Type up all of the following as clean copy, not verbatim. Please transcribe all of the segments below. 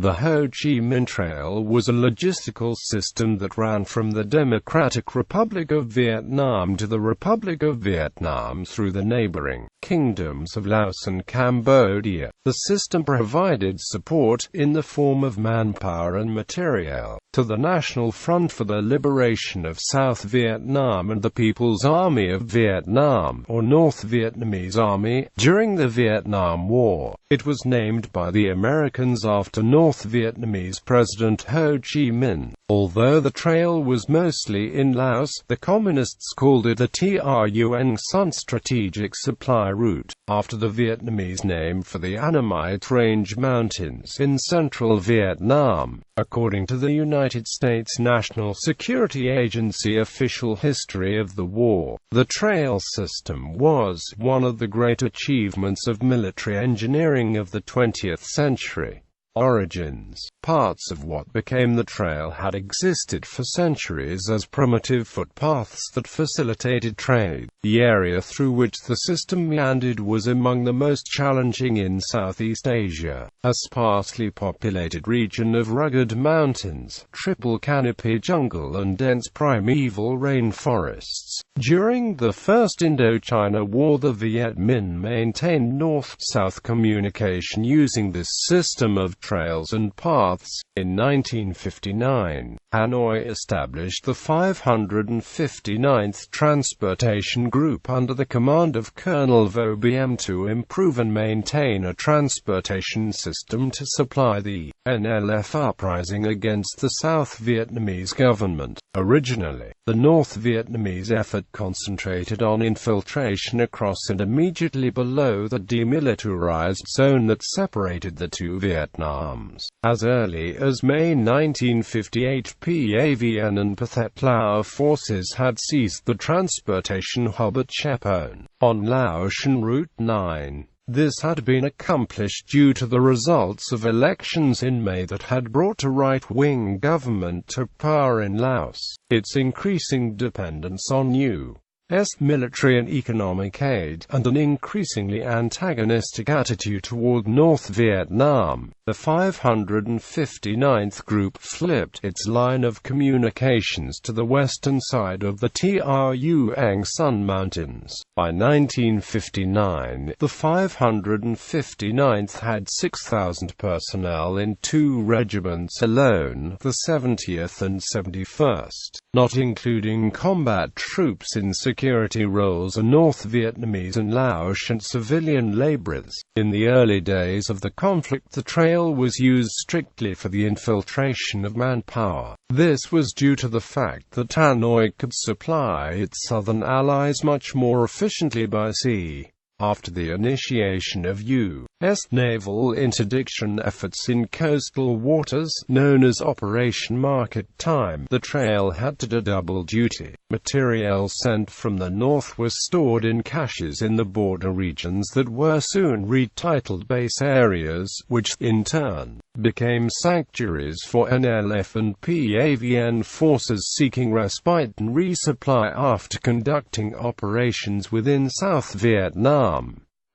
The Ho Chi Minh Trail was a logistical system that ran from the Democratic Republic of Vietnam to the Republic of Vietnam through the neighboring kingdoms of Laos and Cambodia. The system provided support, in the form of manpower and materiel, to the National Front for the Liberation of South Vietnam and the People's Army of Vietnam, or North Vietnamese Army, during the Vietnam War. It was named by the Americans after North Vietnamese President Ho Chi Minh. Although the trail was mostly in Laos, the Communists called it the Truong Son Strategic Supply Route, after the Vietnamese name for the Annamite Range mountains in central Vietnam. According to the United States National Security Agency official history of the war, the trail system was one of the great achievements of military engineering of the 20th century. Origins. Parts of what became the trail had existed for centuries as primitive footpaths that facilitated trade. The area through which the system meandered was among the most challenging in Southeast Asia, a sparsely populated region of rugged mountains, triple canopy jungle and dense primeval rainforests. During the First Indochina War, the Viet Minh maintained north-south communication using this system of trails and paths. In 1959, Hanoi established the 559th Transportation Group under the command of Colonel Vo Biem to improve and maintain a transportation system to supply the NLF uprising against the South Vietnamese government. Originally, the North Vietnamese effort concentrated on infiltration across and immediately below the demilitarized zone that separated the two Vietnams. As early as May 1958, PAVN and Pathet Lao forces had seized the transportation hub at Chepone, on Laotian Route 9. This had been accomplished due to the results of elections in May that had brought a right-wing government to power in Laos, its increasing dependence on U.S. military and economic aid, and an increasingly antagonistic attitude toward North Vietnam. The 559th Group flipped its line of communications to the western side of the Truong Son Mountains. By 1959, the 559th had 6,000 personnel in two regiments alone, the 70th and 71st, not including combat troops in security roles and North Vietnamese and Laotian civilian laborers. In the early days of the conflict, the trail was used strictly for the infiltration of manpower. This was due to the fact that Hanoi could supply its southern allies much more efficiently by sea. After the initiation of U.S. naval interdiction efforts in coastal waters, known as Operation Market Time, the trail had to do double duty. Materiel sent from the north was stored in caches in the border regions that were soon retitled base areas, which, in turn, became sanctuaries for NLF and PAVN forces seeking respite and resupply after conducting operations within South Vietnam.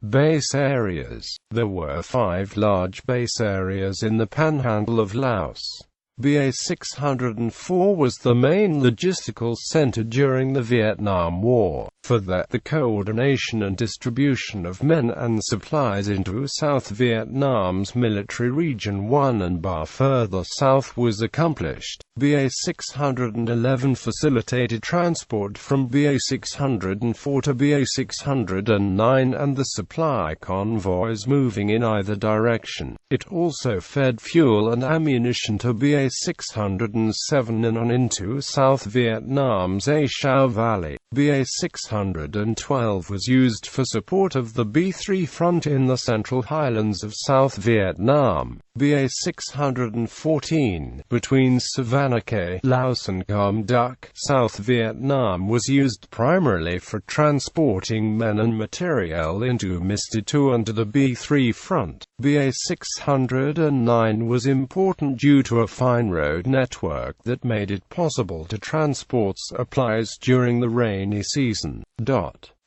Base areas. There were 5 large base areas in the panhandle of Laos. BA 604 was the main logistical center during the Vietnam War. For that, the coordination and distribution of men and supplies into South Vietnam's military Region 1 and Ba further south was accomplished. BA 611 facilitated transport from BA 604 to BA 609 and the supply convoys moving in either direction. It also fed fuel and ammunition to BA 607 and on into South Vietnam's A Shau Valley. BA 612 was used for support of the B3 front in the central highlands of South Vietnam. BA 614, between Savannah Cay, Laos and Cam Duc, South Vietnam, was used primarily for transporting men and materiel into Mr. To and to the B3 front. BA 609 was important due to a fine road network that made it possible to transport supplies during the rainy season.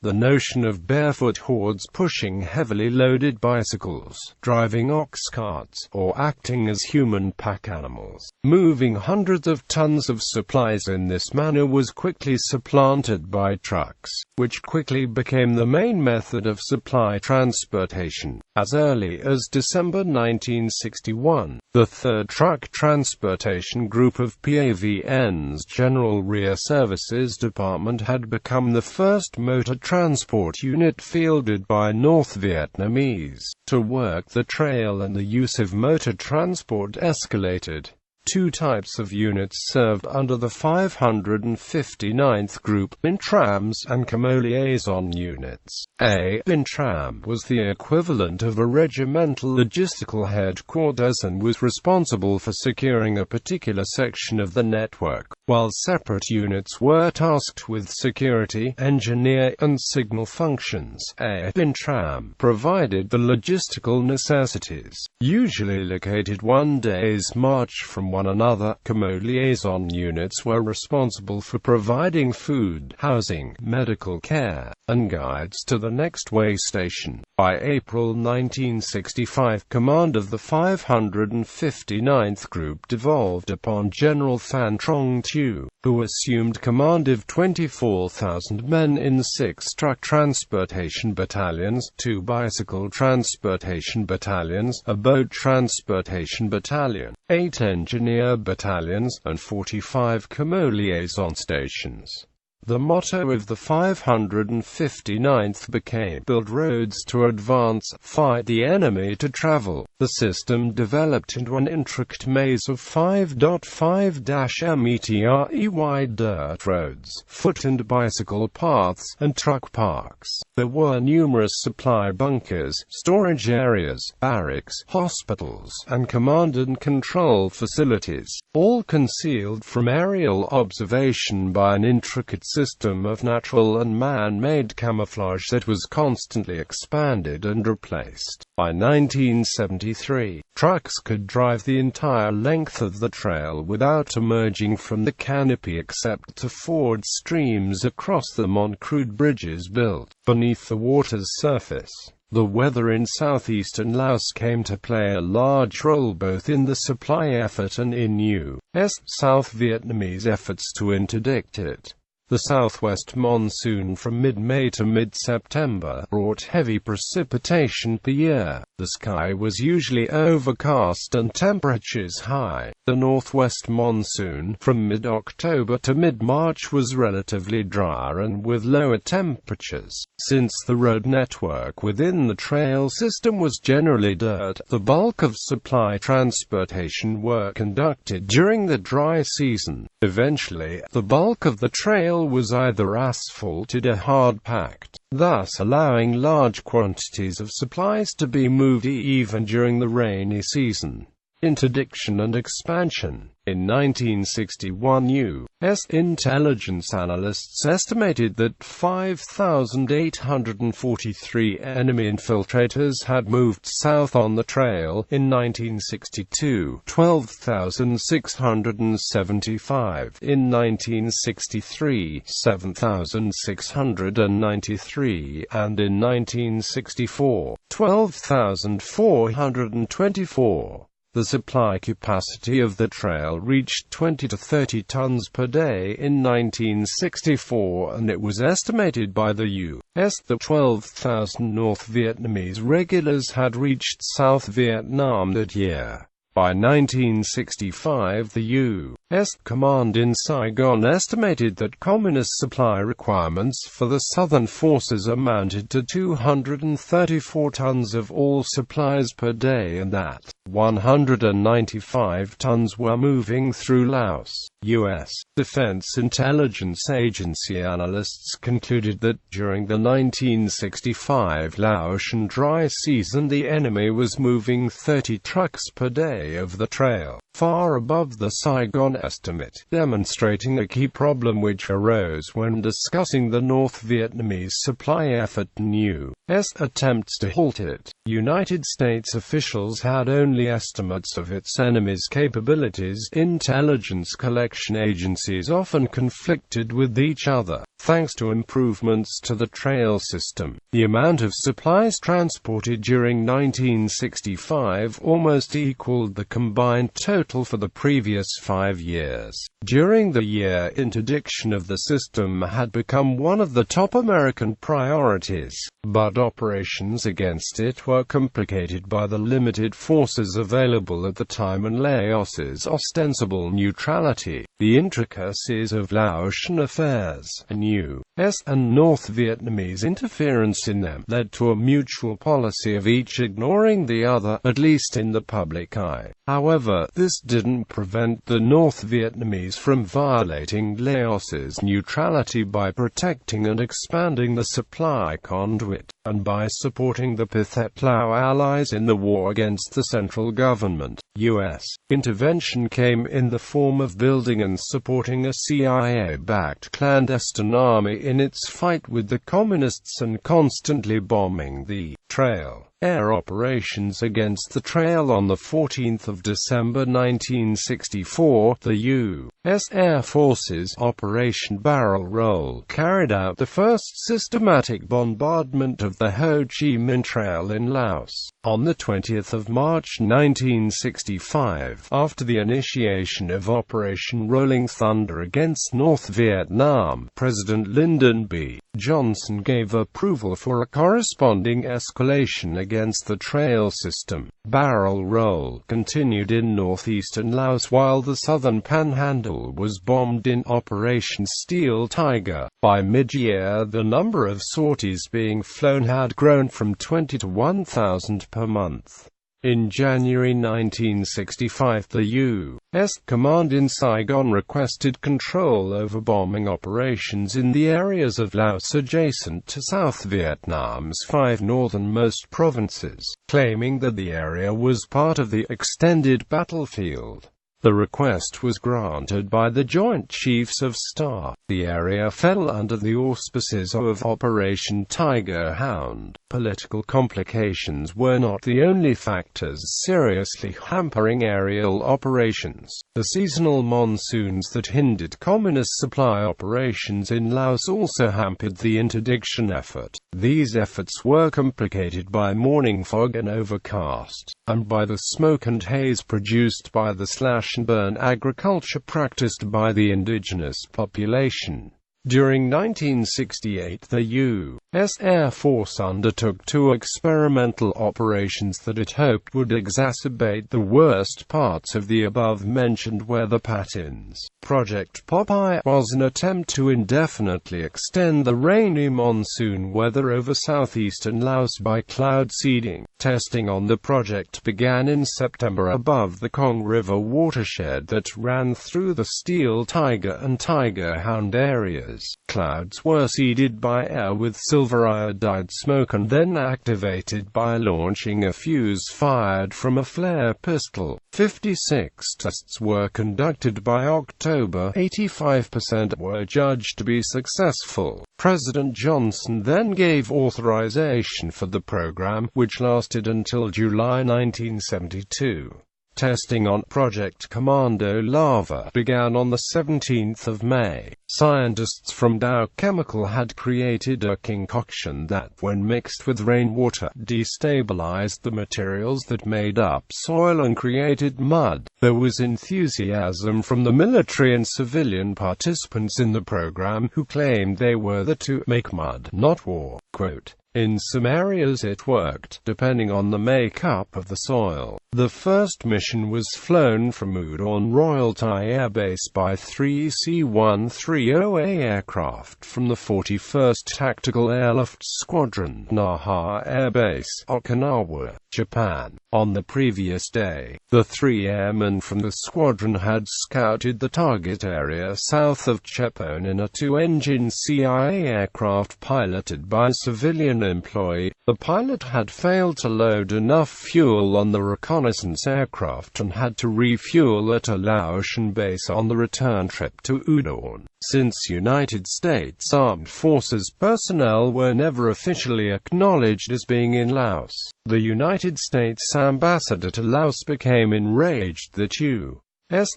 The notion of barefoot hordes pushing heavily loaded bicycles, driving ox carts, or acting as human pack animals, moving hundreds of tons of supplies in this manner was quickly supplanted by trucks, which quickly became the main method of supply transportation. As early as December 1961, the 3rd Truck Transportation Group of PAVN's General Rear Services Department had become the first motor transport unit fielded by North Vietnamese to work the trail, and the use of motor transport escalated. 2 types of units served under the 559th Group: Intrams and Camo Liaison units. A Intram was the equivalent of a regimental logistical headquarters and was responsible for securing a particular section of the network, while separate units were tasked with security, engineer, and signal functions. A Intram provided the logistical necessities, usually located 1 day's march from one another. Camo Liaison units were responsible for providing food, housing, medical care, and guides to the next way station. By April 1965, command of the 559th Group devolved upon General Phan Trong Tu, who assumed command of 24,000 men in 6 truck transportation battalions, 2 bicycle transportation battalions, a boat transportation battalion, 8 engineer battalions, and 45 Camo Liaison stations. The motto of the 559th became, "Build roads to advance, fight the enemy to travel." The system developed into an intricate maze of 5.5-metre dirt roads, foot and bicycle paths, and truck parks. There were numerous supply bunkers, storage areas, barracks, hospitals, and command and control facilities, all concealed from aerial observation by an intricate system of natural and man-made camouflage that was constantly expanded and replaced. By 1973, trucks could drive the entire length of the trail without emerging from the canopy except to ford streams across them on crude bridges built beneath the water's surface. The weather in southeastern Laos came to play a large role both in the supply effort and in U.S. South Vietnamese efforts to interdict it. The southwest monsoon from mid-May to mid-September brought heavy precipitation per year. The sky was usually overcast and temperatures high. The northwest monsoon from mid-October to mid-March was relatively drier and with lower temperatures. Since the road network within the trail system was generally dirt, the bulk of supply transportation were conducted during the dry season. Eventually, the bulk of the trail was either asphalted or hard-packed, thus allowing large quantities of supplies to be moved even during the rainy season. Interdiction and expansion. In 1961, U.S. intelligence analysts estimated that 5,843 enemy infiltrators had moved south on the trail. In 1962, 12,675. In 1963, 7,693. And in 1964, 12,424. The supply capacity of the trail reached 20 to 30 tons per day in 1964, and it was estimated by the U.S. that 12,000 North Vietnamese regulars had reached South Vietnam that year. By 1965, the U.S. command in Saigon estimated that Communist supply requirements for the Southern forces amounted to 234 tons of all supplies per day and that 195 tons were moving through Laos. U.S. Defense Intelligence Agency analysts concluded that during the 1965 Laotian dry season the enemy was moving 30 trucks per day of the trail, far above the Saigon estimate, demonstrating a key problem which arose when discussing the North Vietnamese supply effort and U.S. attempts to halt it. United States officials had only estimates of its enemy's capabilities. Intelligence collection agencies often conflicted with each other. Thanks to improvements to the trail system, the amount of supplies transported during 1965 almost equaled the combined total for the previous 5 years. During the year, interdiction of the system had become one of the top American priorities, but operations against it were complicated by the limited forces available at the time and Laos's ostensible neutrality. The intricacies of Laotian affairs, U.S. and North Vietnamese interference in them, led to a mutual policy of each ignoring the other, at least in the public eye. However, this didn't prevent the North Vietnamese from violating Laos's neutrality by protecting and expanding the supply conduit, and by supporting the Pathet Lao allies in the war against the central government. U.S. intervention came in the form of building and supporting a CIA-backed clandestine army in its fight with the communists and constantly bombing the trail. Air operations against the trail. On 14 December 1964, the U.S. Air Force's Operation Barrel Roll carried out the first systematic bombardment of the Ho Chi Minh Trail in Laos. On 20 March 1965, after the initiation of Operation Rolling Thunder against North Vietnam, President Lyndon B. Johnson gave approval for a corresponding escalation against the trail system. Barrel roll continued in northeastern Laos while the southern panhandle was bombed in Operation Steel Tiger. By mid-year, the number of sorties being flown had grown from 20 to 1,000 per month. In January 1965, the U.S. command in Saigon requested control over bombing operations in the areas of Laos adjacent to South Vietnam's 5 northernmost provinces, claiming that the area was part of the extended battlefield. The request was granted by the Joint Chiefs of Staff. The area fell under the auspices of Operation Tiger Hound. Political complications were not the only factors seriously hampering aerial operations. The seasonal monsoons that hindered communist supply operations in Laos also hampered the interdiction effort. These efforts were complicated by morning fog and overcast, and by the smoke and haze produced by the slash-and-burn agriculture practiced by the indigenous population. During 1968, the U.S. Air Force undertook 2 experimental operations that it hoped would exacerbate the worst parts of the above-mentioned weather patterns. Project Popeye was an attempt to indefinitely extend the rainy monsoon weather over southeastern Laos by cloud seeding. Testing on the project began in September above the Kong River watershed that ran through the Steel Tiger and Tiger Hound areas. Clouds were seeded by air with silver iodide smoke and then activated by launching a fuse fired from a flare pistol. 56 tests were conducted by October. 85% were judged to be successful. President Johnson then gave authorization for the program, which lasted until July 1972. Testing on Project Commando Lava began on 17 May. Scientists from Dow Chemical had created a concoction that, when mixed with rainwater, destabilized the materials that made up soil and created mud. There was enthusiasm from the military and civilian participants in the program who claimed they were there to make mud, not war. Quote, "In some areas it worked, depending on the makeup of the soil." The first mission was flown from Udon Royal Thai Air Base by 3 C-130A aircraft from the 41st Tactical Airlift Squadron, Naha Air Base, Okinawa, Japan. On the previous day, the 3 airmen from the squadron had scouted the target area south of Chepon in a 2-engine CIA aircraft piloted by a civilian employee. The pilot had failed to load enough fuel on the reconnaissance aircraft and had to refuel at a Laotian base on the return trip to Udon. Since United States Armed Forces personnel were never officially acknowledged as being in Laos, the United States ambassador to Laos became enraged that U.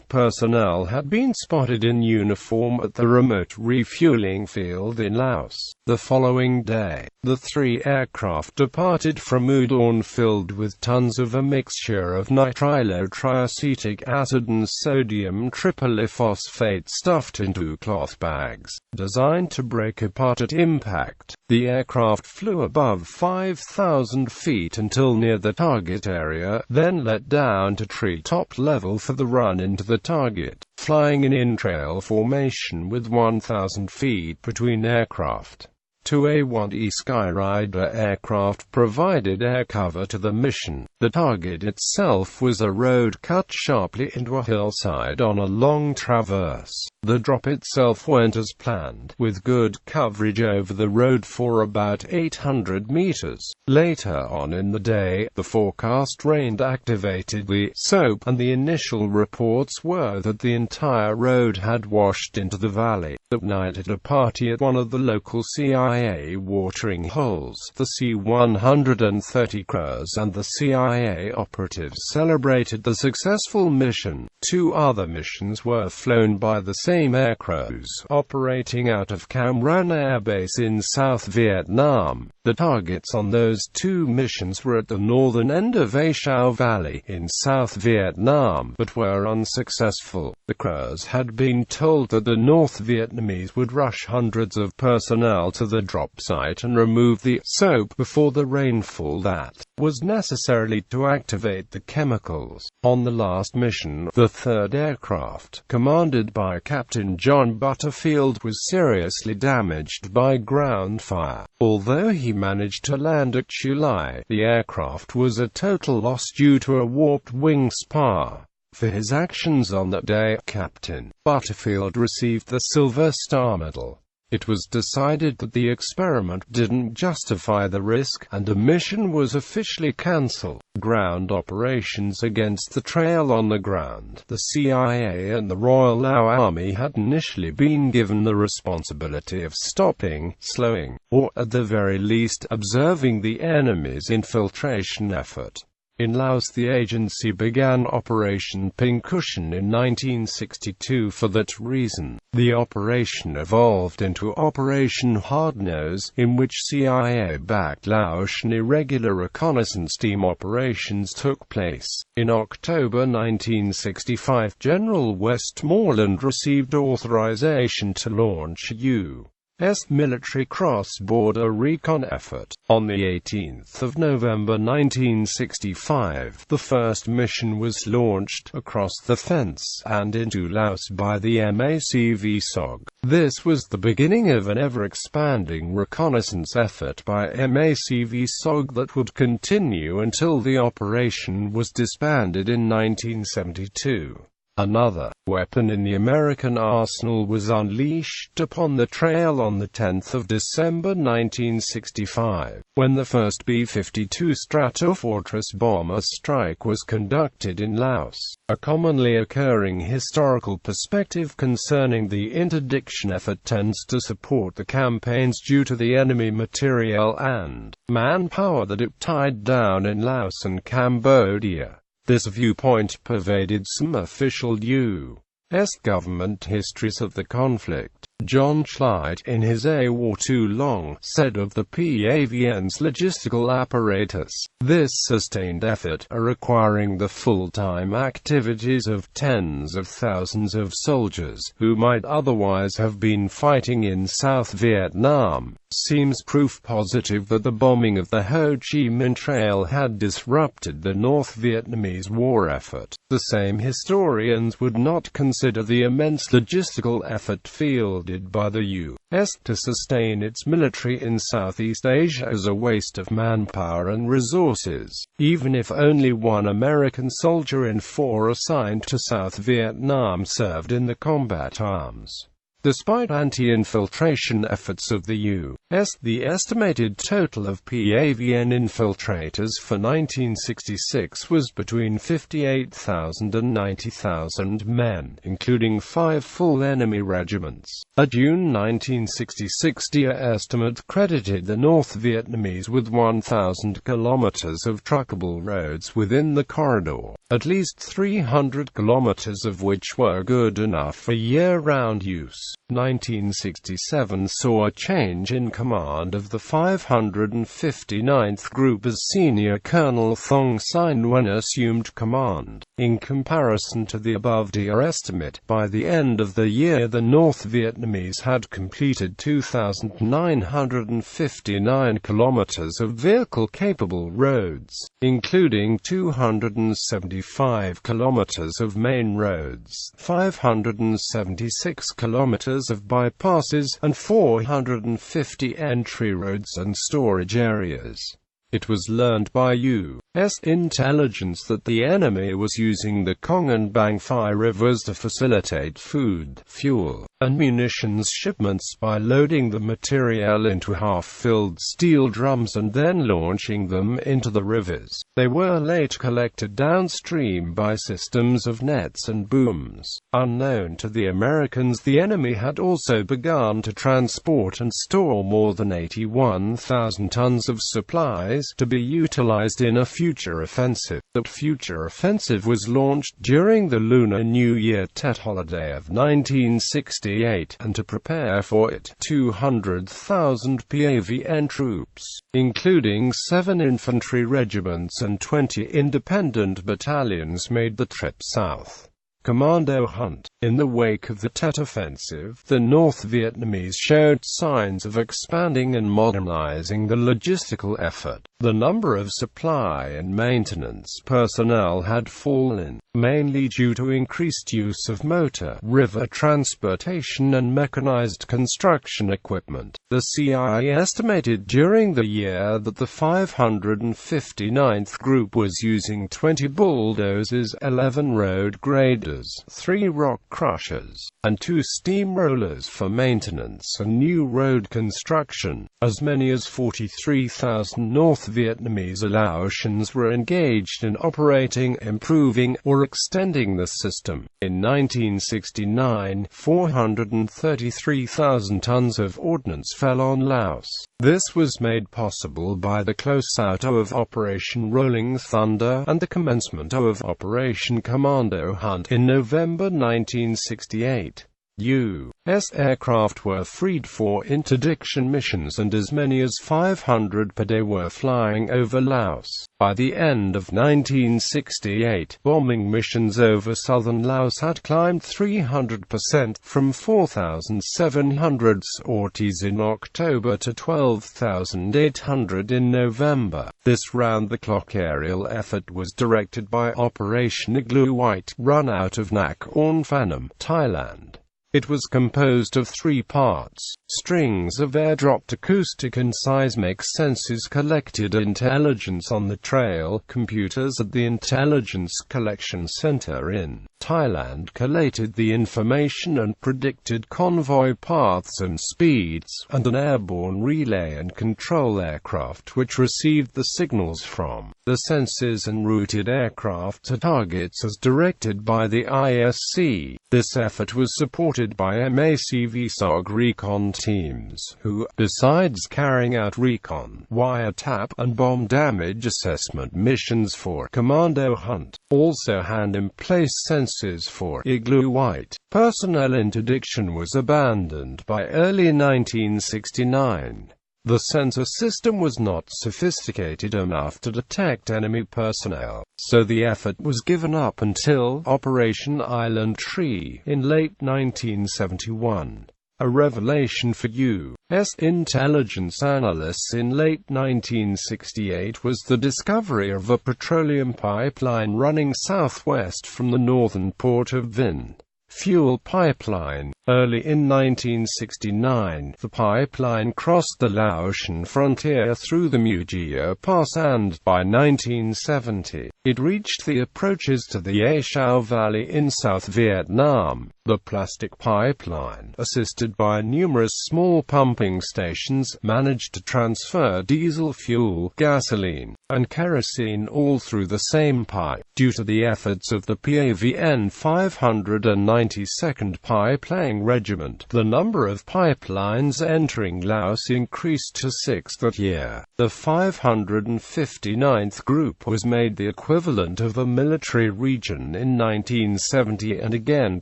personnel had been spotted in uniform at the remote refueling field in Laos. The following day, the three aircraft departed from Udon filled with tons of a mixture of nitrilotriacetic acid and sodium triphosphate stuffed into cloth bags, designed to break apart at impact. The aircraft flew above 5,000 feet until near the target area, then let down to treetop level for the run into the target, flying in in-trail formation with 1,000 feet between aircraft. Two A-1E Skyrider aircraft provided air cover to the mission. The target itself was a road cut sharply into a hillside on a long traverse. The drop itself went as planned, with good coverage over the road for about 800 meters. Later on in the day, the forecast rain activated the SOAP, and the initial reports were that the entire road had washed into the valley. That night at a party at one of the local CIA watering holes, the C-130 crews and the CIA operatives celebrated the successful mission. Two other missions were flown by the same aircrews, operating out of Cam Ranh Air Base in South Vietnam. The targets on those two missions were at the northern end of A Shau Valley in South Vietnam, but were unsuccessful. The crews had been told that the North Vietnamese would rush hundreds of personnel to the drop site and remove the SOAP before the rainfall that was necessary to activate the chemicals. On the last mission, the third aircraft, commanded by Captain John Butterfield, was seriously damaged by ground fire. Although he managed to land at Chulai, the aircraft was a total loss due to a warped wing spar. For his actions on that day, Captain Butterfield received the Silver Star Medal. It was decided that the experiment didn't justify the risk, and a mission was officially cancelled. Ground operations against the trail on the ground. The CIA and the Royal Lao Army had initially been given the responsibility of stopping, slowing, or at the very least, observing the enemy's infiltration effort. In Laos, the agency began Operation Pincushion in 1962 for that reason. The operation evolved into Operation Hardnose, in which CIA-backed Laotian irregular reconnaissance team operations took place. In October 1965, General Westmoreland received authorization to launch a U.S. military cross-border recon effort. On the 18th of November 1965, the first mission was launched across the fence and into Laos by the MACV SOG. This was the beginning of an ever-expanding reconnaissance effort by MACV SOG that would continue until the operation was disbanded in 1972. Another weapon in the American arsenal was unleashed upon the trail on the 10th of December 1965, when the first B-52 Stratofortress bomber strike was conducted in Laos. A commonly occurring historical perspective concerning the interdiction effort tends to support the campaigns due to the enemy materiel and manpower that it tied down in Laos and Cambodia. This viewpoint pervaded some official U.S. government histories of the conflict. John Schleit, in his A War Too Long, said of the PAVN's logistical apparatus, "This sustained effort, requiring the full-time activities of tens of thousands of soldiers, who might otherwise have been fighting in South Vietnam, seems proof positive that the bombing of the Ho Chi Minh Trail had disrupted the North Vietnamese war effort." The same historians would not consider the immense logistical effort fielded by the U.S. to sustain its military in Southeast Asia as a waste of manpower and resources, even if only one American soldier in 4 assigned to South Vietnam served in the combat arms. Despite anti-infiltration efforts of the U.S., the estimated total of PAVN infiltrators for 1966 was between 58,000 and 90,000 men, including 5 full enemy regiments. A June 1966 DIA estimate credited the North Vietnamese with 1,000 kilometers of truckable roads within the corridor, at least 300 kilometers of which were good enough for year-round use. 1967 saw a change in command of the 559th Group as Senior Colonel Thong Sai Nguyen assumed command. In comparison to the above DIA estimate, by the end of the year the North Vietnamese had completed 2,959 kilometers of vehicle-capable roads, including 275 kilometers of main roads, 576 kilometers of bypasses, and 450 entry roads and storage areas. It was learned by U.S. intelligence that the enemy was using the Cong and Bang Phi rivers to facilitate food, fuel, and munitions shipments by loading the materiel into half-filled steel drums and then launching them into the rivers. They were later collected downstream by systems of nets and booms. Unknown to the Americans, the enemy had also begun to transport and store more than 81,000 tons of supplies to be utilized in a future offensive. The future offensive was launched during the Lunar New Year Tet holiday of 1968, and to prepare for it, 200,000 PAVN troops, including 7 infantry regiments and 20 independent battalions, made the trip south. Commando Hunt. In the wake of the Tet offensive, the North Vietnamese showed signs of expanding and modernizing the logistical effort. The number of supply and maintenance personnel had fallen, mainly due to increased use of motor, river transportation and mechanized construction equipment. The CIA estimated during the year that the 559th Group was using 20 bulldozers, 11 road graders, 3 rock crushers, and 2 steamrollers for maintenance and new road construction. As many as 43,000 North Vietnamese Laotians were engaged in operating, improving, or extending the system. In 1969, 433,000 tons of ordnance fell on Laos. This was made possible by the closeout of Operation Rolling Thunder and the commencement of Operation Commando Hunt in November 1968. U.S. aircraft were freed for interdiction missions, and as many as 500 per day were flying over Laos. By the end of 1968, bombing missions over southern Laos had climbed 300%, from 4,700 sorties in October to 12,800 in November. This round-the-clock aerial effort was directed by Operation Igloo-White, run out of Nakhon Phanom, Thailand. It was composed of 3 parts: strings of airdropped acoustic and seismic sensors collected intelligence on the trail, computers at the Intelligence Collection Center in Thailand collated the information and predicted convoy paths and speeds, and an airborne relay and control aircraft which received the signals from the sensors and routed aircraft to targets as directed by the ISC. This effort was supported by MACV-SOG recon teams, who, besides carrying out recon, wiretap, and bomb damage assessment missions for Commando Hunt, also had in place sensors for Igloo-White. Personnel interdiction was abandoned by early 1969. The sensor system was not sophisticated enough to detect enemy personnel, so the effort was given up until Operation Island Tree in late 1971. A revelation for U.S. intelligence analysts in late 1968 was the discovery of a petroleum pipeline running southwest from the northern port of Vinh. Fuel pipeline. Early in 1969, the pipeline crossed the Laotian frontier through the Mugeo Pass, and by 1970, it reached the approaches to the A Shau Valley in South Vietnam. The plastic pipeline, assisted by numerous small pumping stations, managed to transfer diesel fuel, gasoline, and kerosene all through the same pipe. Due to the efforts of the PAVN 592nd Pipelaying Regiment, the number of pipelines entering Laos increased to 6 that year. The 559th Group was made the equivalent of a military region in 1970 and again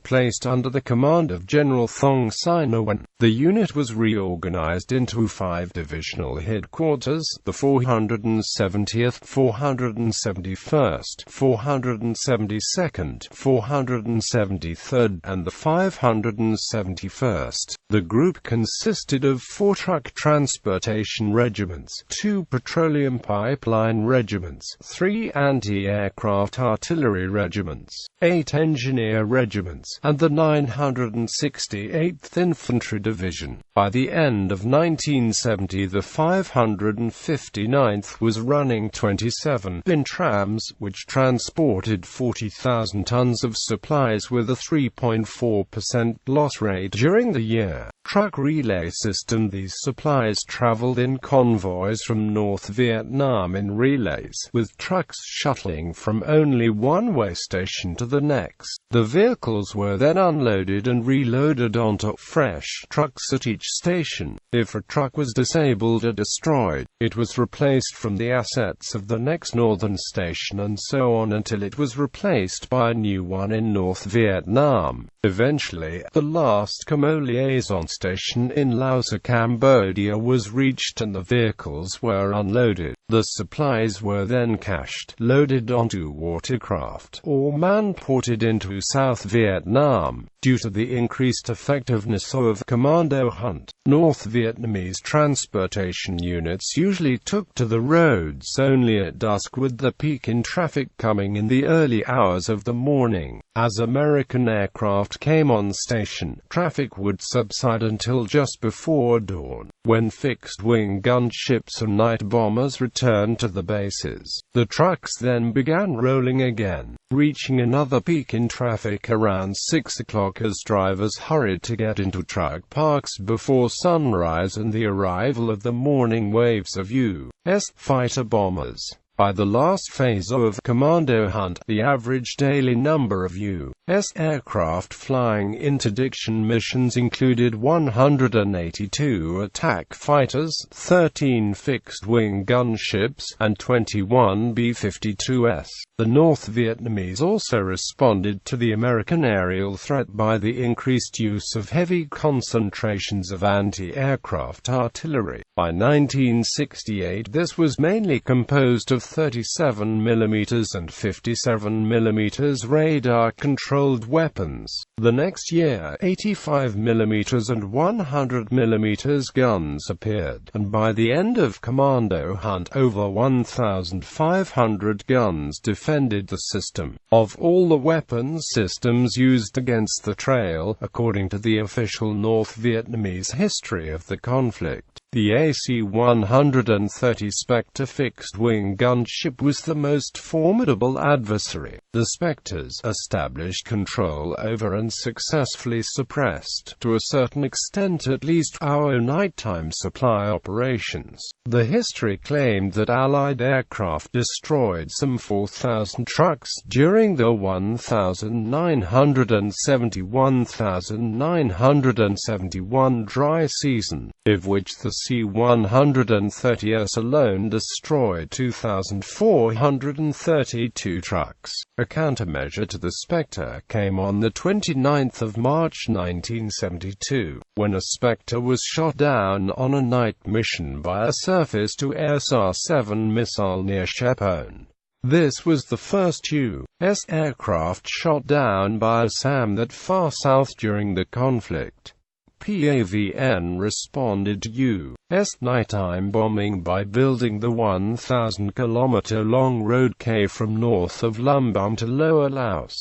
placed under the command of General Thong Sinawan. The unit was reorganized into 5 divisional headquarters: the 470th, 471st, 472nd, 473rd, and the 571st. The group consisted of 4 truck transportation regiments, 2 petroleum pipeline regiments, 3 anti-aircraft artillery regiments, 8 engineer regiments, and the 968th Infantry Division. By the end of 1970, the 559th was running 27 bin trams, which transported 40,000 tons of supplies with a 3.4% loss rate during the year. Truck relay system. These supplies traveled in convoys from North Vietnam in relays, with trucks shuttling from only one way station to the next. The vehicles were then unloaded and reloaded onto fresh trucks at each station. If a truck was disabled or destroyed, it was replaced from the assets of the next northern station, and so on until it was replaced by a new one in North Vietnam. Eventually, the last Camo liaison station in Laos or Cambodia was reached and the vehicles were unloaded. The supplies were then cached, loaded onto watercraft, or man-ported into South Vietnam. Due to the increased effectiveness of commando hunt, North Vietnamese transportation units usually took to the roads only at dusk, with the peak in traffic coming in the early hours of the morning. As American aircraft came on station, traffic would subside until just before dawn, when fixed-wing gunships and night bombers returned to the bases. The trucks then began rolling again, reaching another peak in traffic around 6 o'clock as drivers hurried to get into truck parks before sunrise and the arrival of the morning waves of U.S. fighter bombers. By the last phase of commando hunt, the average daily number of U.S. aircraft flying interdiction missions included 182 attack fighters, 13 fixed-wing gunships, and 21 B-52s. The North Vietnamese also responded to the American aerial threat by the increased use of heavy concentrations of anti-aircraft artillery. By 1968, this was mainly composed of 37mm and 57mm radar-controlled weapons. The next year, 85mm and 100mm guns appeared, and by the end of commando hunt, over 1,500 guns defended the system. Of all the weapons systems used against the trail, according to the official North Vietnamese history of the conflict, the AC-130 Spectre fixed-wing gunship was the most formidable adversary. The Spectres established control over and successfully suppressed, to a certain extent at least, our nighttime supply operations. The history claimed that Allied aircraft destroyed some 4,000 trucks during the 1971 dry season, of which the C-130S alone destroyed 2,432 trucks. A countermeasure to the Spectre came on the 29th of March 1972, when a Spectre was shot down on a night mission by a surface-to-air SAR-7 missile near Shepone. This was the first U.S. aircraft shot down by a SAM that far south during the conflict. PAVN responded to U.S. nighttime bombing by building the 1,000-kilometer-long Road K from north of Lumbung to Lower Laos.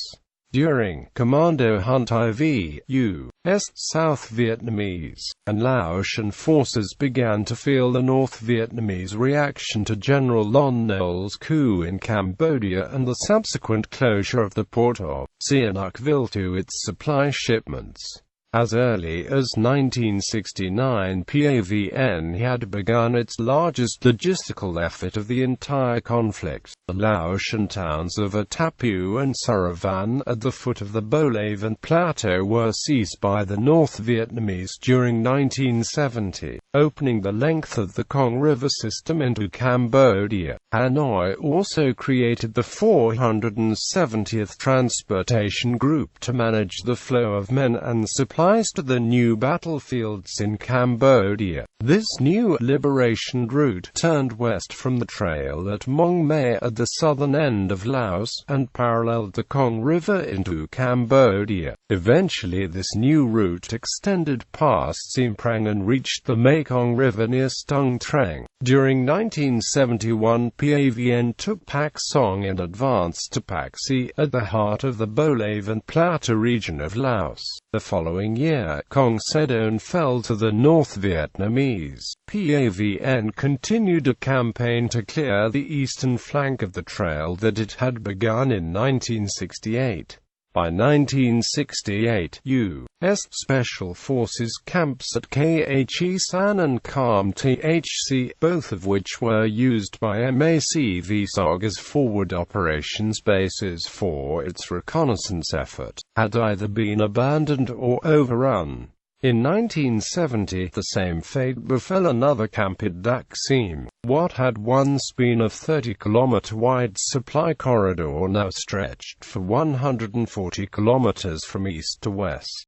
During Commando Hunt IV, U.S. South Vietnamese and Laotian forces began to feel the North Vietnamese reaction to General Lon Nol's coup in Cambodia and the subsequent closure of the port of Sihanoukville to its supply shipments. As early as 1969, PAVN had begun its largest logistical effort of the entire conflict. The Laotian towns of Atapu and Saravan at the foot of the Bolaven Plateau were seized by the North Vietnamese during 1970, opening the length of the Kong River system into Cambodia. Hanoi also created the 470th Transportation Group to manage the flow of men and supplies to the new battlefields in Cambodia. This new liberation route turned west from the trail at Mong May at the southern end of Laos, and paralleled the Kong River into Cambodia. Eventually this new route extended past Siem Prang and reached the Mekong River near Stung Treng. During 1971, PAVN took Pak Song and advanced to Pak Si, at the heart of the Bolaven Plateau region of Laos. The following year, Kong Sedon fell to the North Vietnamese. PAVN continued a campaign to clear the eastern flank of the trail that it had begun in 1968. By 1968, U.S. Special Forces camps at Khe San and Kam Thc, both of which were used by MACV-SOG as forward operations bases for its reconnaissance effort, had either been abandoned or overrun. In 1970, the same fate befell another camp at Dak Sim. What had once been a 30-kilometer-wide supply corridor now stretched for 140 kilometers from east to west.